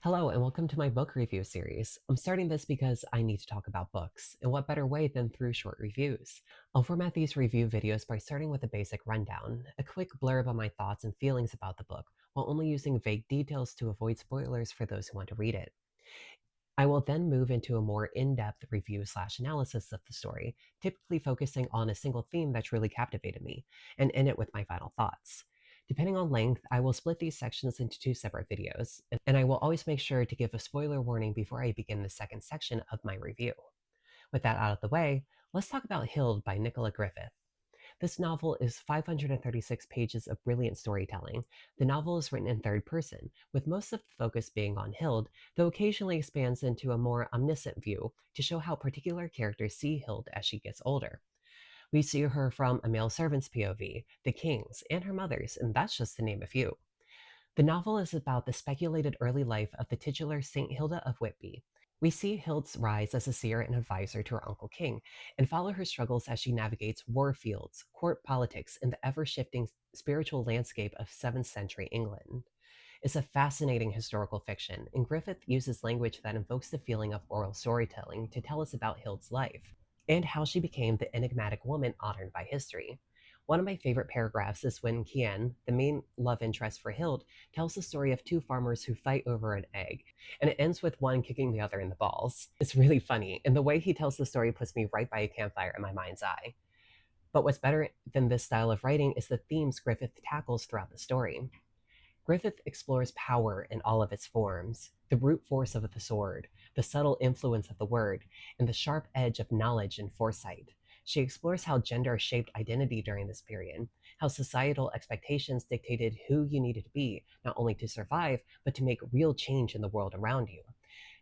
Hello, and welcome to my book review series. I'm starting this because I need to talk about books, and what better way than through short reviews? I'll format these review videos by starting with a basic rundown, a quick blurb on my thoughts and feelings about the book, while only using vague details to avoid spoilers for those who want to read it. I will then move into a more in-depth review/analysis of the story, typically focusing on a single theme that truly captivated me, and end it with my final thoughts. Depending on length, I will split these sections into two separate videos, and I will always make sure to give a spoiler warning before I begin the second section of my review. With that out of the way, let's talk about Hild by Nicola Griffith. This novel is 536 pages of brilliant storytelling. The novel is written in third person, with most of the focus being on Hild, though occasionally expands into a more omniscient view to show how particular characters see Hild as she gets older. We see her from a male servant's POV, the king's, and her mother's, and that's just to name a few. The novel is about the speculated early life of the titular Saint Hilda of Whitby. We see Hild's rise as a seer and advisor to her uncle king, and follow her struggles as she navigates war fields, court politics, and the ever shifting spiritual landscape of 7th century England. It's a fascinating historical fiction, and Griffith uses language that invokes the feeling of oral storytelling to tell us about Hild's life, and how she became the enigmatic woman honored by history. One of my favorite paragraphs is when Kien, the main love interest for Hild, tells the story of two farmers who fight over an egg, and it ends with one kicking the other in the balls. It's really funny, and the way he tells the story puts me right by a campfire in my mind's eye. But what's better than this style of writing is the themes Griffith tackles throughout the story. Griffith explores power in all of its forms, the brute force of the sword, the subtle influence of the word, and the sharp edge of knowledge and foresight. She explores how gender shaped identity during this period, how societal expectations dictated who you needed to be, not only to survive, but to make real change in the world around you.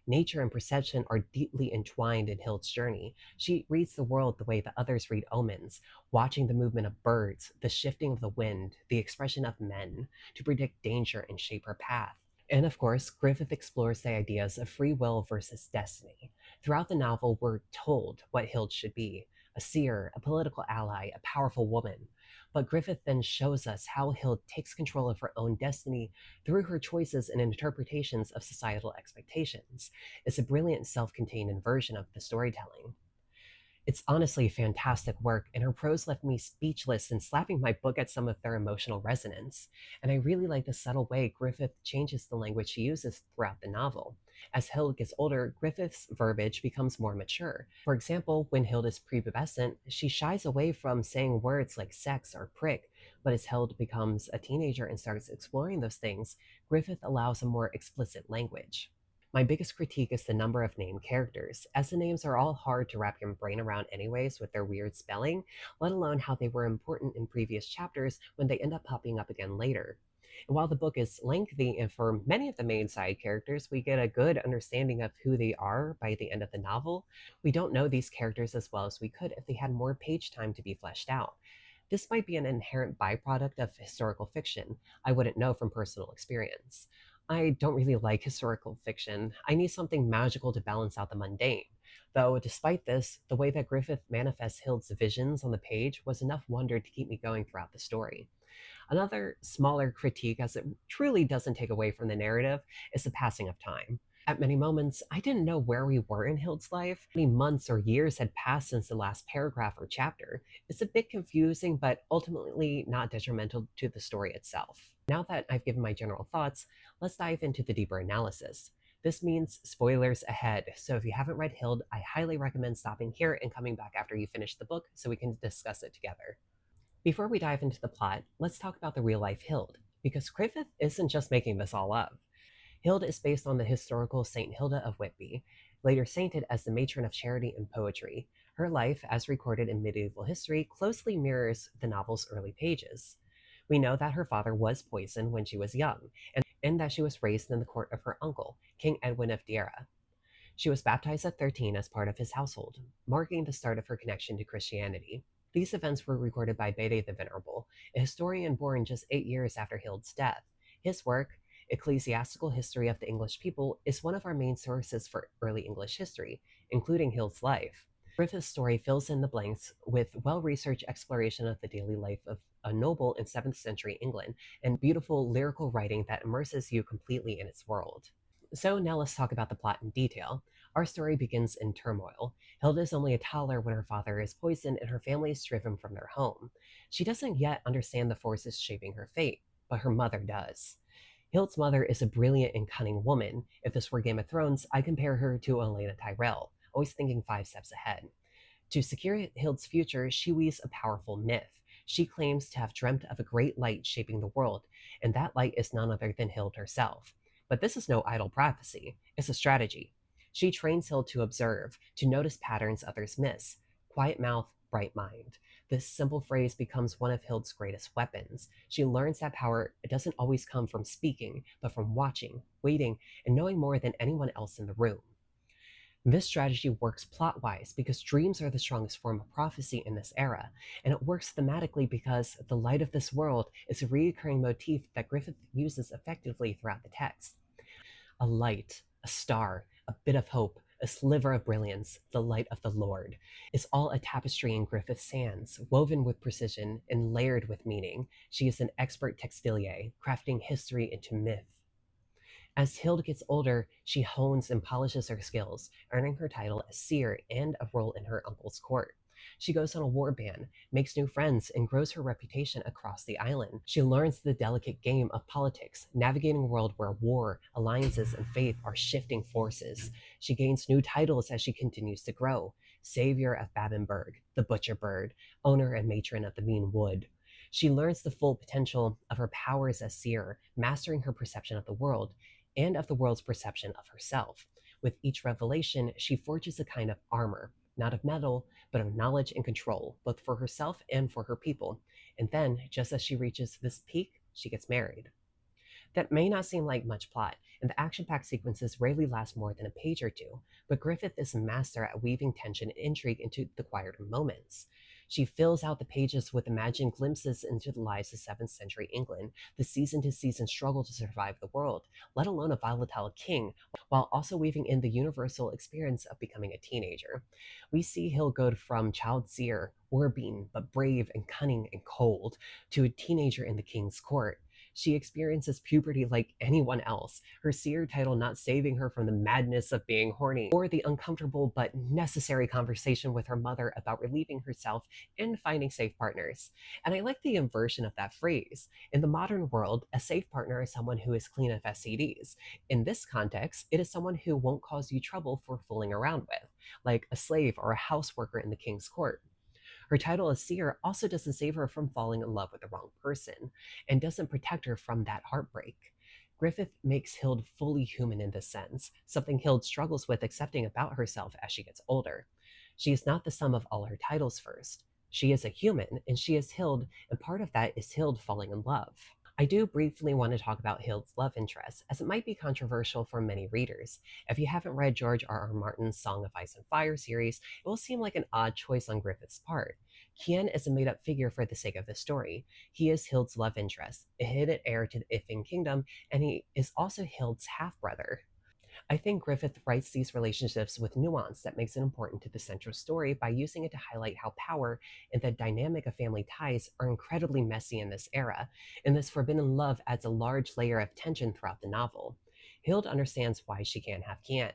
Nature and perception are deeply entwined in Hild's journey. She reads the world the way that others read omens, watching the movement of birds, the shifting of the wind, the expression of men, to predict danger and shape her path. And of course, Griffith explores the ideas of free will versus destiny. Throughout the novel, we're told what Hild should be: a seer, a political ally, a powerful woman. But Griffith then shows us how Hild takes control of her own destiny through her choices and interpretations of societal expectations. It's a brilliant self contained inversion of the storytelling. It's honestly fantastic work, and her prose left me speechless and slapping my book at some of their emotional resonance. And I really like the subtle way Griffith changes the language she uses throughout the novel. As Hild gets older, Griffith's verbiage becomes more mature. For example, when Hild is prepubescent, she shies away from saying words like sex or prick, but as Hild becomes a teenager and starts exploring those things, Griffith allows a more explicit language. My biggest critique is the number of named characters, as the names are all hard to wrap your brain around anyways with their weird spelling, let alone how they were important in previous chapters when they end up popping up again later. And while the book is lengthy, and for many of the main side characters, we get a good understanding of who they are by the end of the novel, we don't know these characters as well as we could if they had more page time to be fleshed out. This might be an inherent byproduct of historical fiction. I wouldn't know from personal experience. I don't really like historical fiction. I need something magical to balance out the mundane. Though, despite this, the way that Griffith manifests Hild's visions on the page was enough wonder to keep me going throughout the story. Another smaller critique, as it truly doesn't take away from the narrative, is the passing of time. At many moments, I didn't know where we were in Hild's life. Many months or years had passed since the last paragraph or chapter. It's a bit confusing, but ultimately not detrimental to the story itself. Now that I've given my general thoughts, let's dive into the deeper analysis. This means spoilers ahead, so if you haven't read Hild, I highly recommend stopping here and coming back after you finish the book so we can discuss it together. Before we dive into the plot, let's talk about the real life Hild, because Griffith isn't just making this all up. Hild is based on the historical Saint Hilda of Whitby, later sainted as the matron of charity and poetry. Her life, as recorded in medieval history, closely mirrors the novel's early pages. We know that her father was poisoned when she was young, and that she was raised in the court of her uncle, King Edwin of Deira. She was baptized at 13 as part of his household, marking the start of her connection to Christianity. These events were recorded by Bede the Venerable, a historian born just 8 years after Hild's death. His work, Ecclesiastical History of the English People, is one of our main sources for early English history, including Hild's life. Griffith's story fills in the blanks with well-researched exploration of the daily life of a noble in 7th century England and beautiful lyrical writing that immerses you completely in its world. So now let's talk about the plot in detail. Our story begins in turmoil. Hilda is only a toddler when her father is poisoned and her family is driven from their home. She doesn't yet understand the forces shaping her fate, but her mother does. Hild's mother is a brilliant and cunning woman. If this were Game of Thrones, I compare her to Elena Tyrell, always thinking 5 steps ahead. To secure Hild's future, she weaves a powerful myth. She claims to have dreamt of a great light shaping the world, and that light is none other than Hild herself. But this is no idle prophecy, it's a strategy. She trains Hild to observe, to notice patterns others miss. Quiet mouth, bright mind. This simple phrase becomes one of Hild's greatest weapons. She learns that power doesn't always come from speaking, but from watching, waiting, and knowing more than anyone else in the room. This strategy works plot wise because dreams are the strongest form of prophecy in this era, and it works thematically because the light of this world is a recurring motif that Griffith uses effectively throughout the text. A light, a star, a bit of hope, a sliver of brilliance, the light of the Lord, is all a tapestry in Griffith's hands, woven with precision and layered with meaning. She is an expert textilier, crafting history into myth. As Hild gets older, she hones and polishes her skills, earning her title as seer and a role in her uncle's court. She goes on a war ban, makes new friends, and grows her reputation across the island. She learns the delicate game of politics, navigating a world where war, alliances, and faith are shifting forces. She gains new titles as she continues to grow: Savior of Babenberg, the Butcher Bird, owner and matron of the Mean Wood. She learns the full potential of her powers as seer, mastering her perception of the world and of the world's perception of herself. With each revelation, she forges a kind of armor, not of metal, but of knowledge and control, both for herself and for her people. And then, just as she reaches this peak, she gets married. That may not seem like much plot, and the action packed sequences rarely last more than a page or two, but Griffith is a master at weaving tension and intrigue into the quieter moments. She fills out the pages with imagined glimpses into the lives of 7th century England, the season to season struggle to survive the world, let alone a volatile king, while also weaving in the universal experience of becoming a teenager. We see Hill go from child seer, war beaten, but brave and cunning and cold, to a teenager in the king's court. She experiences puberty like anyone else, her seer title not saving her from the madness of being horny, or the uncomfortable but necessary conversation with her mother about relieving herself and finding safe partners. And I like the inversion of that phrase. In the modern world, a safe partner is someone who is clean of STDs. In this context, it is someone who won't cause you trouble for fooling around with, like a slave or a houseworker in the king's court. Her title as seer also doesn't save her from falling in love with the wrong person, and doesn't protect her from that heartbreak. Griffith makes Hild fully human in this sense, something Hild struggles with accepting about herself as she gets older. She is not the sum of all her titles first. She is a human, and she is Hild, and part of that is Hild falling in love. I do briefly want to talk about Hild's love interest, as it might be controversial for many readers. If you haven't read George R. R. Martin's Song of Ice and Fire series, it will seem like an odd choice on Griffith's part. Kian is a made up figure for the sake of the story. He is Hild's love interest, a hidden heir to the Ifing kingdom, and he is also Hild's half brother. I think Griffith writes these relationships with nuance that makes it important to the central story by using it to highlight how power and the dynamic of family ties are incredibly messy in this era, and this forbidden love adds a large layer of tension throughout the novel. Hild understands why she can't have Kian.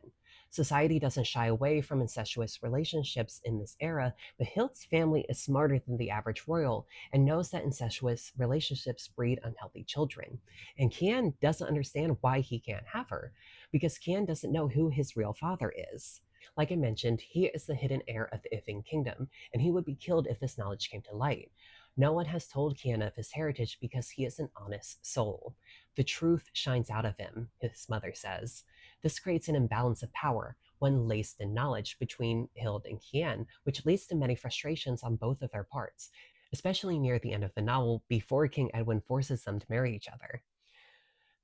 Society doesn't shy away from incestuous relationships in this era, but Hild's family is smarter than the average royal and knows that incestuous relationships breed unhealthy children. And Kian doesn't understand why he can't have her because Kian doesn't know who his real father is. Like I mentioned, he is the hidden heir of the Ifing kingdom, and he would be killed if this knowledge came to light. No one has told Kian of his heritage because he is an honest soul. The truth shines out of him, his mother says. This creates an imbalance of power, one laced in knowledge, between Hild and Kian, which leads to many frustrations on both of their parts, especially near the end of the novel before King Edwin forces them to marry each other.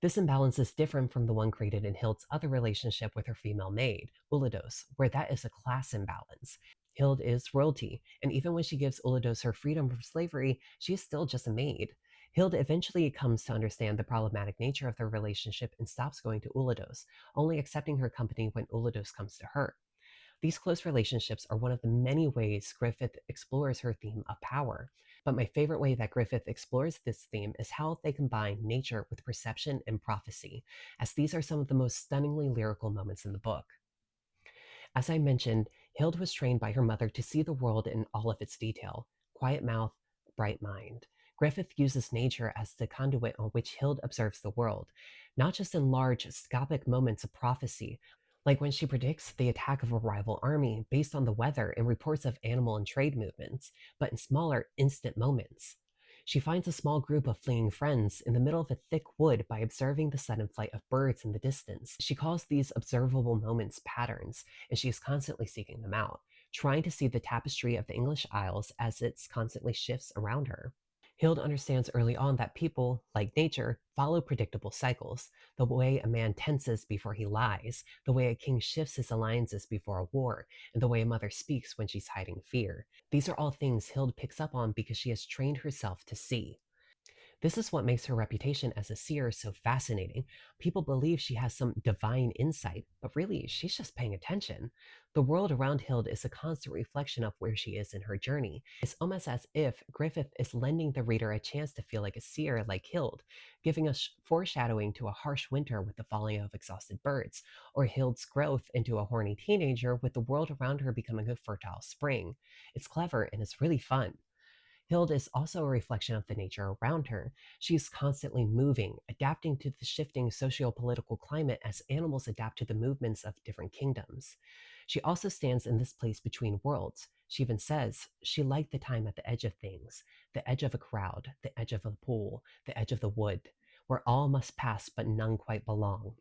This imbalance is different from the one created in Hild's other relationship with her female maid, Ulidos, where that is a class imbalance. Hild is royalty, and even when she gives Ulidos her freedom from slavery, she is still just a maid. Hild eventually comes to understand the problematic nature of their relationship and stops going to Ulidos, only accepting her company when Ulidos comes to her. These close relationships are one of the many ways Griffith explores her theme of power. But my favorite way that Griffith explores this theme is how they combine nature with perception and prophecy, as these are some of the most stunningly lyrical moments in the book. As I mentioned, Hild was trained by her mother to see the world in all of its detail: quiet mouth, bright mind. Griffith uses nature as the conduit on which Hild observes the world, not just in large, scopic moments of prophecy, like when she predicts the attack of a rival army based on the weather and reports of animal and trade movements, but in smaller, instant moments. She finds a small group of fleeing friends in the middle of a thick wood by observing the sudden flight of birds in the distance. She calls these observable moments patterns, and she is constantly seeking them out, trying to see the tapestry of the English Isles as it constantly shifts around her. Hild understands early on that people, like nature, follow predictable cycles: the way a man tenses before he lies, the way a king shifts his alliances before a war, and the way a mother speaks when she's hiding fear. These are all things Hild picks up on because she has trained herself to see. This is what makes her reputation as a seer so fascinating. People believe she has some divine insight, but really, she's just paying attention. The world around Hild is a constant reflection of where she is in her journey. It's almost as if Griffith is lending the reader a chance to feel like a seer like Hild, giving us foreshadowing to a harsh winter with the falling of exhausted birds, or Hild's growth into a horny teenager with the world around her becoming a fertile spring. It's clever and it's really fun. Hild is also a reflection of the nature around her. She's constantly moving, adapting to the shifting socio-political climate as animals adapt to the movements of different kingdoms. She also stands in this place between worlds. She even says she liked the time at the edge of things, the edge of a crowd, the edge of a pool, the edge of the wood, where all must pass but none quite belong.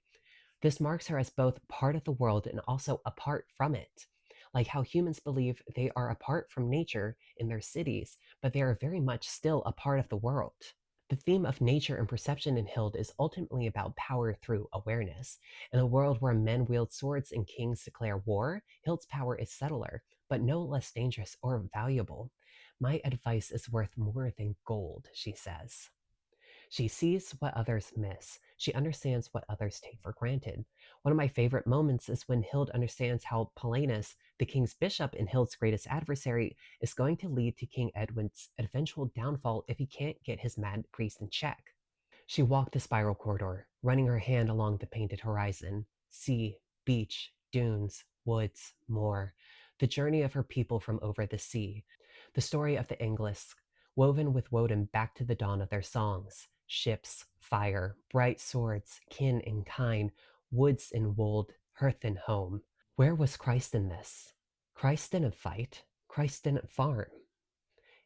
This marks her as both part of the world and also apart from it. Like how humans believe they are apart from nature in their cities, but they are very much still a part of the world. The theme of nature and perception in Hild is ultimately about power through awareness. In a world where men wield swords and kings declare war, Hild's power is subtler, but no less dangerous or valuable. My advice is worth more than gold, she says. She sees what others miss. She understands what others take for granted. One of my favorite moments is when Hild understands how Palanus, the king's bishop and Hild's greatest adversary, is going to lead to King Edward's eventual downfall if he can't get his mad priest in check. She walked the spiral corridor, running her hand along the painted horizon. Sea, beach, dunes, woods, moor. The journey of her people from over the sea. The story of the Anglisk, woven with Woden back to the dawn of their songs. Ships, fire, bright swords, kin and kine, woods and wold, hearth and home. Where was Christ in this? Christ didn't fight. Christ didn't farm.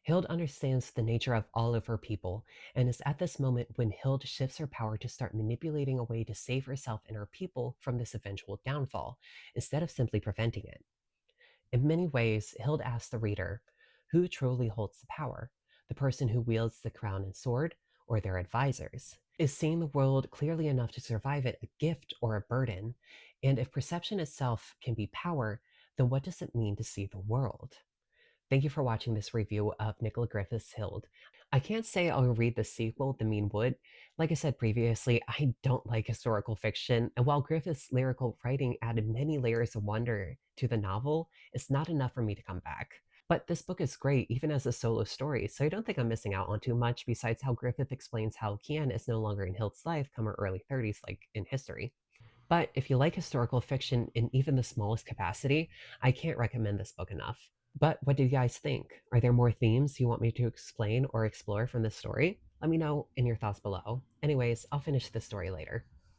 Hild understands the nature of all of her people, and is at this moment when Hild shifts her power to start manipulating a way to save herself and her people from this eventual downfall, instead of simply preventing it. In many ways, Hild asks the reader, who truly holds the power? The person who wields the crown and sword, or their advisors? Is seeing the world clearly enough to survive it a gift or a burden? And if perception itself can be power, then what does it mean to see the world? Thank you for watching this review of Nicola Griffith's Hild. I can't say I'll read the sequel, The Mean Wood. Like I said previously, I don't like historical fiction, and while Griffith's lyrical writing added many layers of wonder to the novel, it's not enough for me to come back. But this book is great, even as a solo story, so I don't think I'm missing out on too much besides how Griffith explains how Kian is no longer in Hild's life come her early 30s, like in history. But if you like historical fiction in even the smallest capacity, I can't recommend this book enough. But what do you guys think? Are there more themes you want me to explain or explore from this story? Let me know in your thoughts below. Anyways, I'll finish this story later.